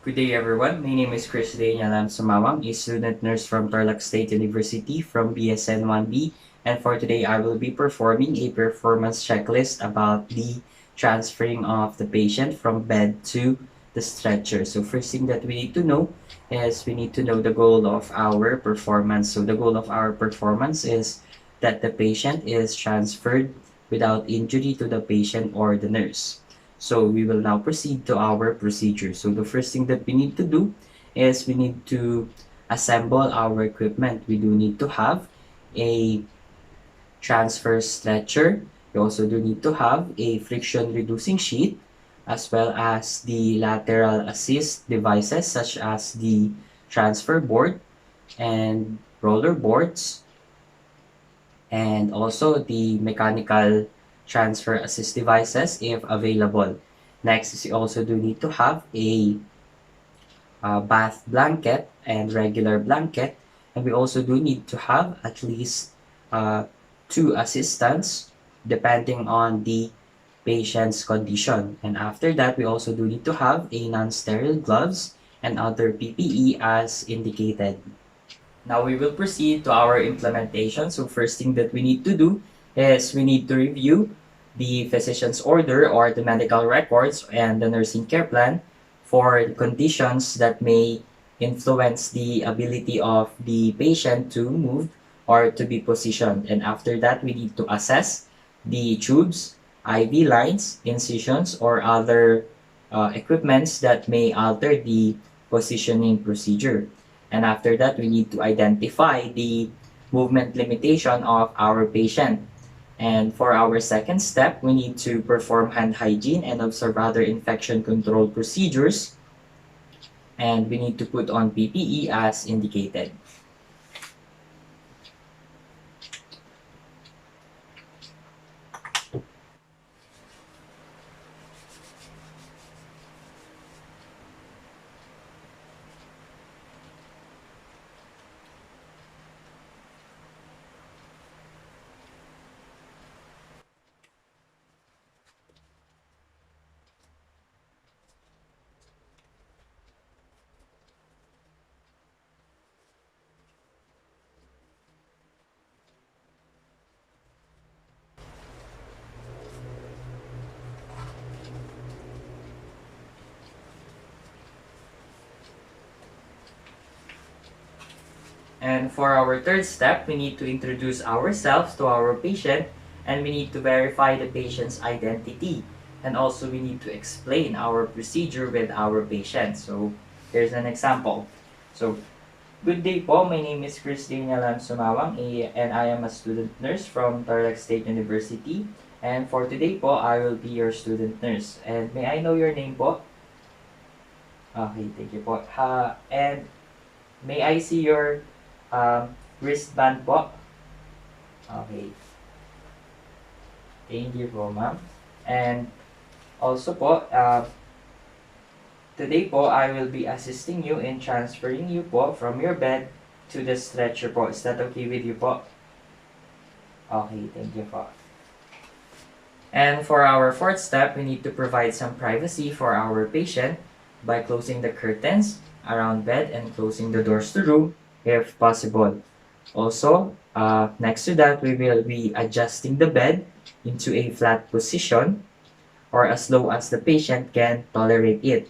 Good day, everyone. My name is Chris Daniel Sumawang, a student nurse from Tarlac State University from BSN 1B. And for today, I will be performing a performance checklist about the transferring of the patient from bed to the stretcher. So first thing that we need to know is we need to know the goal of our performance. So the goal of our performance is that the patient is transferred without injury to the patient or the nurse. So we will now proceed to our procedure. So the first thing that we need to do is we need to assemble our equipment. We do need to have a transfer stretcher. We also do need to have a friction reducing sheet as well as the lateral assist devices such as the transfer board and roller boards and also the mechanical transfer assist devices if available. Next is you also do need to have a bath blanket and regular blanket, and we also do need to have at least uh, two assistants depending on the patient's condition. And after that, we also do need to have a non-sterile gloves and other PPE as indicated. Now we will proceed to our implementation. So first thing that we need to do is we need to review the physician's order or the medical records and the nursing care plan for conditions that may influence the ability of the patient to move or to be positioned. And after that, we need to assess the tubes, IV lines, incisions, or other equipments that may alter the positioning procedure. And after that, we need to identify the movement limitation of our patient. And for our second step, we need to perform hand hygiene and observe other infection control procedures. And we need to put on PPE as indicated. And for our third step, we need to introduce ourselves to our patient and we need to verify the patient's identity. And also we need to explain our procedure with our patient. So here's an example. So good day po, my name is Christina Lam Sumawang and I am a student nurse from Tarlac State University. And for today po, I will be your student nurse. And may I know your name po? Okay, thank you po. And may I see your wristband po? Okay. Thank you po, ma'am. And also po, today po, I will be assisting you in transferring you po from your bed to the stretcher po. Is that okay with you po? Okay, thank you po. And for our fourth step, we need to provide some privacy for our patient by closing the curtains around bed and closing the doors to room if possible. Also, next to that, we will be adjusting the bed into a flat position or as low as the patient can tolerate it.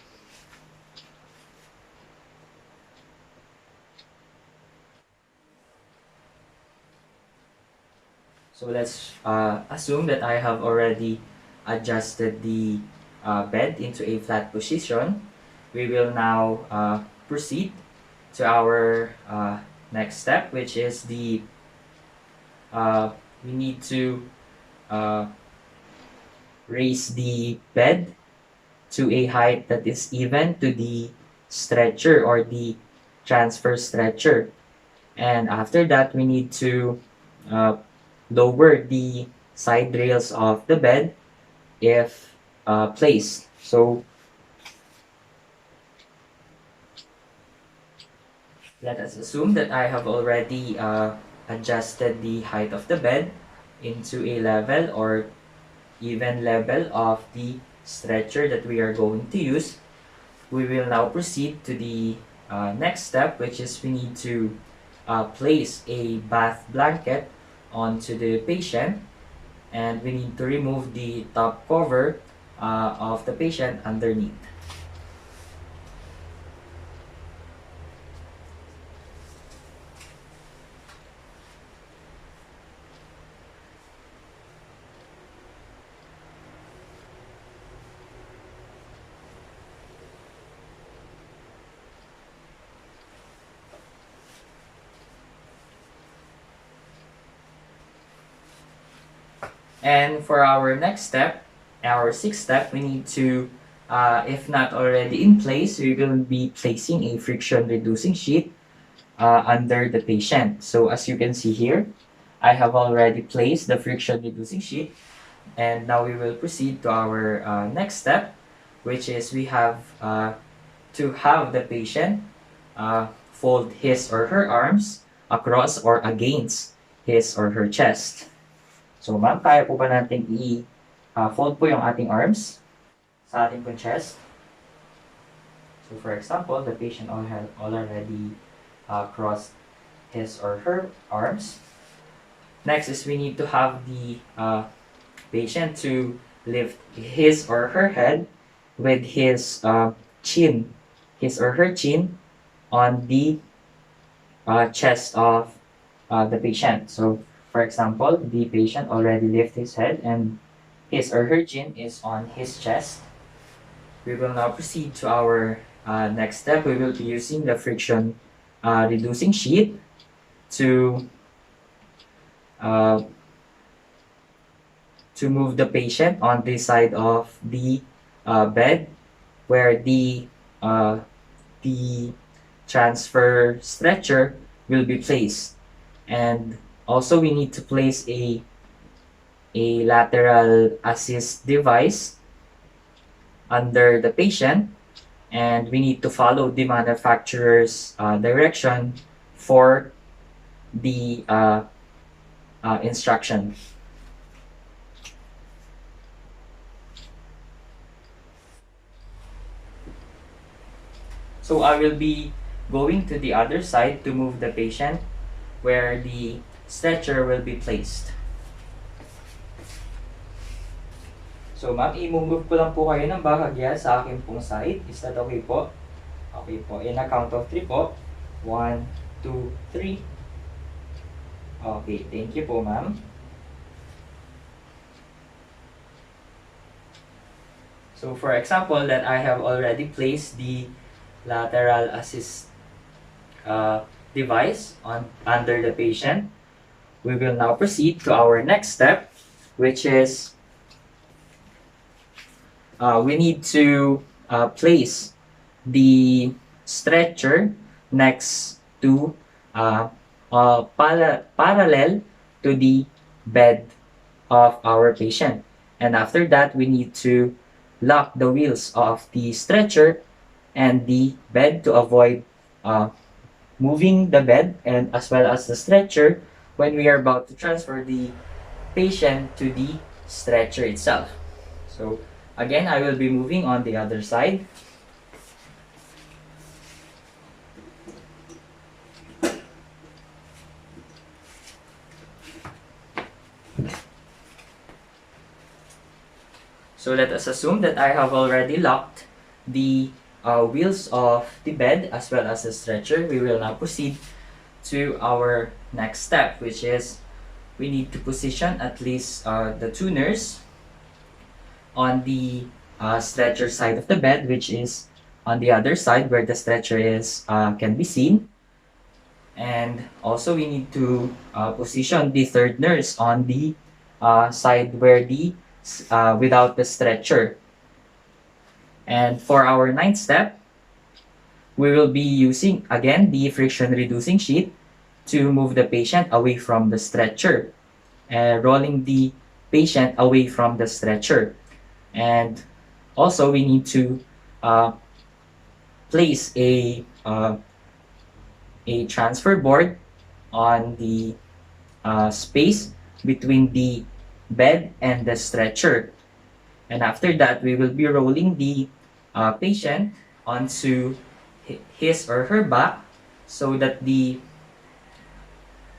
So let's assume that I have already adjusted the bed into a flat position. We will now proceed to our next step, which is we need to raise the bed to a height that is even to the stretcher or the transfer stretcher. And after that, we need to uh, lower the side rails of the bed if placed. So let us assume that I have already adjusted the height of the bed into a level or even level of the stretcher that we are going to use. we will now proceed to the next step, which is we need to place a bath blanket onto the patient, and we need to remove the top cover of the patient underneath. And for our next step, our sixth step, we need to, if not already in place, we will be placing a friction reducing sheet under the patient. So as you can see here, I have already placed the friction reducing sheet, and now we will proceed to our next step, which is we have to have the patient fold his or her arms across or against his or her chest. So ma'am, kaya po ba natin i-fold po yung ating arms sa ating pong chest? So for example, the patient already crossed his or her arms. Next is we need to have the patient to lift his or her head with his or her chin on the chest of the patient. So for example, the patient already lifted his head and his or her chin is on his chest. We will now proceed to our next step. We will be using the friction reducing sheet to uh, move the patient on this side of the bed where the transfer stretcher will be placed. And also we need to place a lateral assist device under the patient, and we need to follow the manufacturer's direction for the instruction. So I will be going to the other side to move the patient where the stretcher will be placed. So ma'am, i-move ko lang po kayo ng bahagya sa akin pong side. Is that okay po? Okay po. In a count of 3 po. 1, 2, 3. Okay, thank you po ma'am. So for example, that I have already placed the lateral assist device under the patient. We will now proceed to our next step, which is we need to place the stretcher next to parallel to the bed of our patient. And after that, we need to lock the wheels of the stretcher and the bed to avoid moving the bed and as well as the stretcher when we are about to transfer the patient to the stretcher itself. So again, I will be moving on the other side. So let us assume that I have already locked the wheels of the bed as well as the stretcher. We will now proceed to our next step, which is we need to position at least the tuners on the stretcher side of the bed, which is on the other side where the stretcher is can be seen. And also we need to position the third nurse on the side where the without the stretcher. And for our ninth step, we will be using again the friction reducing sheet to move the patient away from the stretcher, rolling the patient away from the stretcher. And also we need to place a transfer board on the space between the bed and the stretcher. And after that, we will be rolling the patient onto his or her back so that the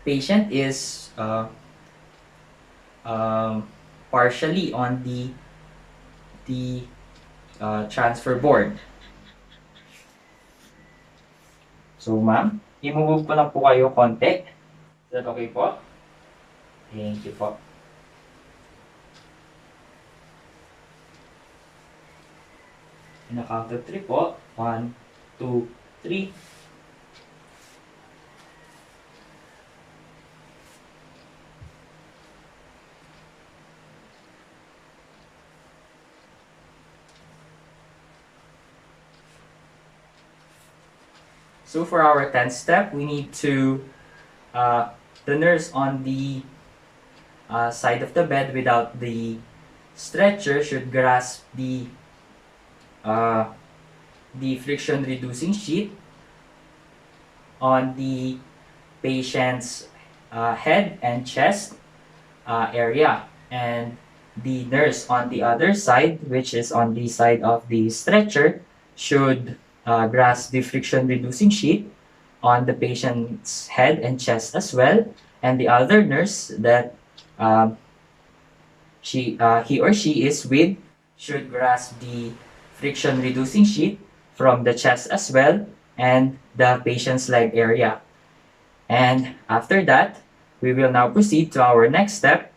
patient is um, partially on the transfer board. So ma'am, i-move ko lang po kayo konti. Is that okay po? Thank you po. In a count of 3 po. 1, 2, 3. So for our 10th step, we need to, the nurse on the side of the bed without the stretcher should grasp uh, the friction reducing sheet on the patient's head and chest area, and the nurse on the other side, which is on the side of the stretcher, should grasp the friction reducing sheet on the patient's head and chest as well, and the other nurse that um, he or she is with should grasp the friction reducing sheet from the chest as well and the patient's leg area. And after that, we will now proceed to our next step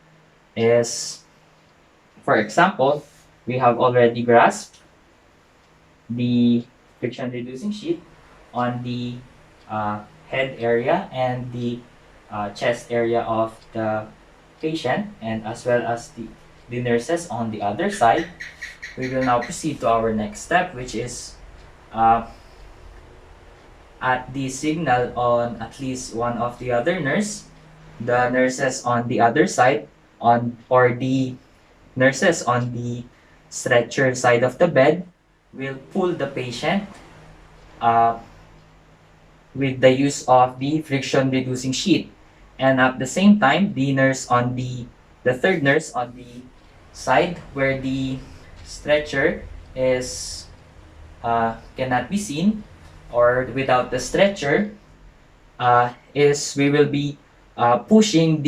is, for example, we have already grasped the friction reducing sheet on the head area and the chest area of the patient, and as well as the nurses on the other side. We will now proceed to our next step, which is at the signal on at least one of the other nurse, the nurses on the other side or the nurses on the stretcher side of the bed will pull the patient uh, with the use of the friction reducing sheet. And at the same time, the third nurse on the side where the stretcher is cannot be seen, or without the stretcher, is we will be pushing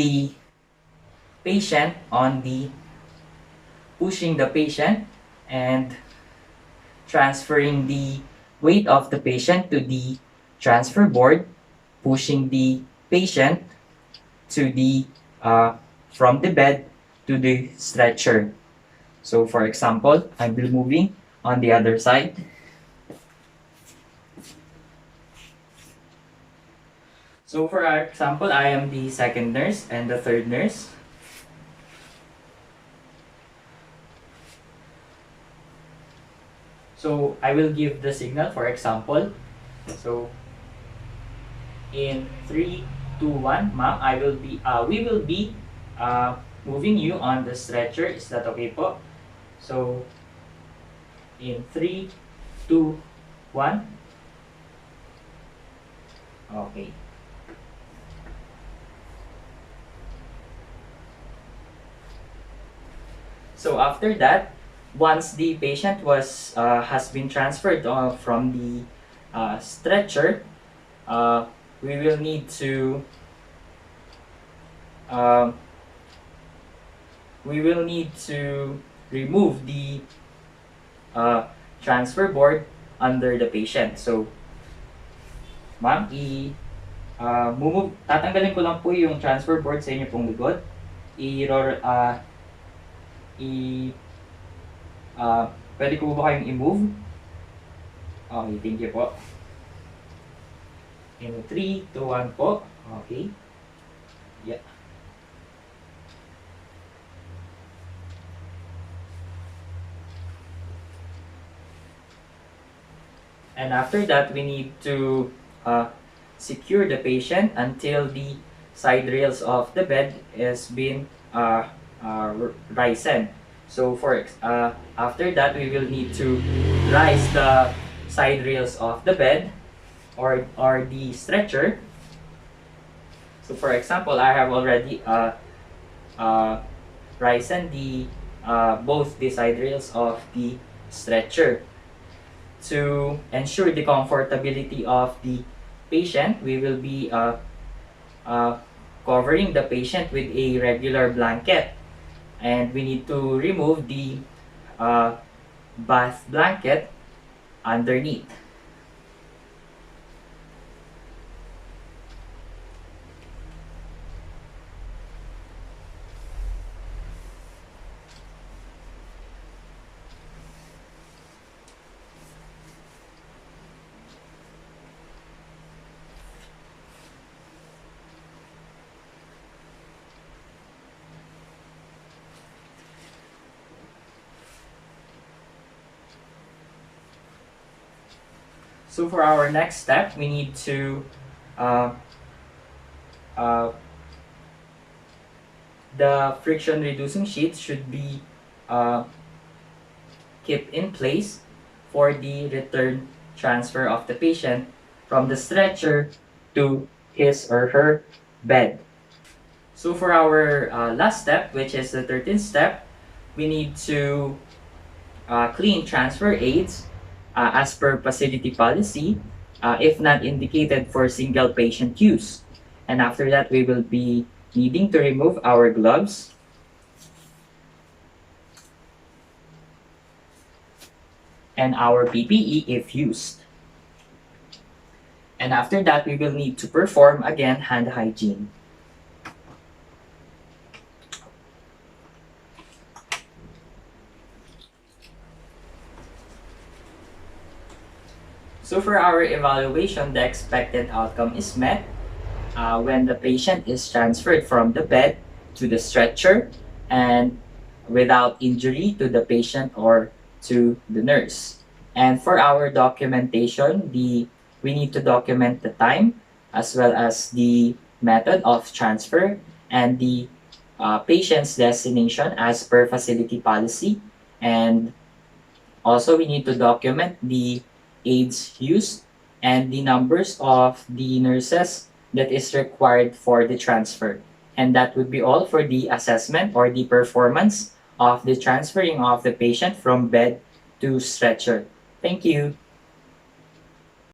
patient on the pushing the patient and transferring the weight of the patient to the transfer board, pushing the patient to the from the bed to the stretcher. So for example, I'm moving on the other side. So for our example, I am the second nurse and the third nurse. So I will give the signal, for example. So in 3, 2, 1, ma'am, we will be moving you on the stretcher. Is that okay po? So in 3, 2, 1. Okay. So after that, once the patient has been transferred from the stretcher, we will need to remove the transfer board under the patient. So, ma'am, tatanggalin ko lang po yung transfer board sa inyo pong likod. Pwede ko ba kayong i-move? Okay, thank you po. In 3, 2, 1 po. Okay. Yeah. And after that, we need to secure the patient until the side rails of the bed is being risen. So after that, we will need to rise the side rails of the bed or the stretcher. So for example, I have already risen both the side rails of the stretcher. to ensure the comfortability of the patient, we will be uh, covering the patient with a regular blanket. And we need to remove the uh, bath blanket underneath. So for our next step, we need to uh, uh, the friction reducing sheet should be uh, kept in place for the return transfer of the patient from the stretcher to his or her bed. So for our last step, which is the 13th step, we need to clean transfer aids as per facility policy if not indicated for single patient use. And after that, we will be needing to remove our gloves and our PPE if used. And after that, we will need to perform again hand hygiene. So for our evaluation, the expected outcome is met when the patient is transferred from the bed to the stretcher and without injury to the patient or to the nurse. And for our documentation, we need to document the time as well as the method of transfer and the patient's destination as per facility policy. And also, we need to document the aids used and the numbers of the nurses that is required for the transfer. And that would be all for the assessment or the performance of the transferring of the patient from bed to stretcher. Thank you.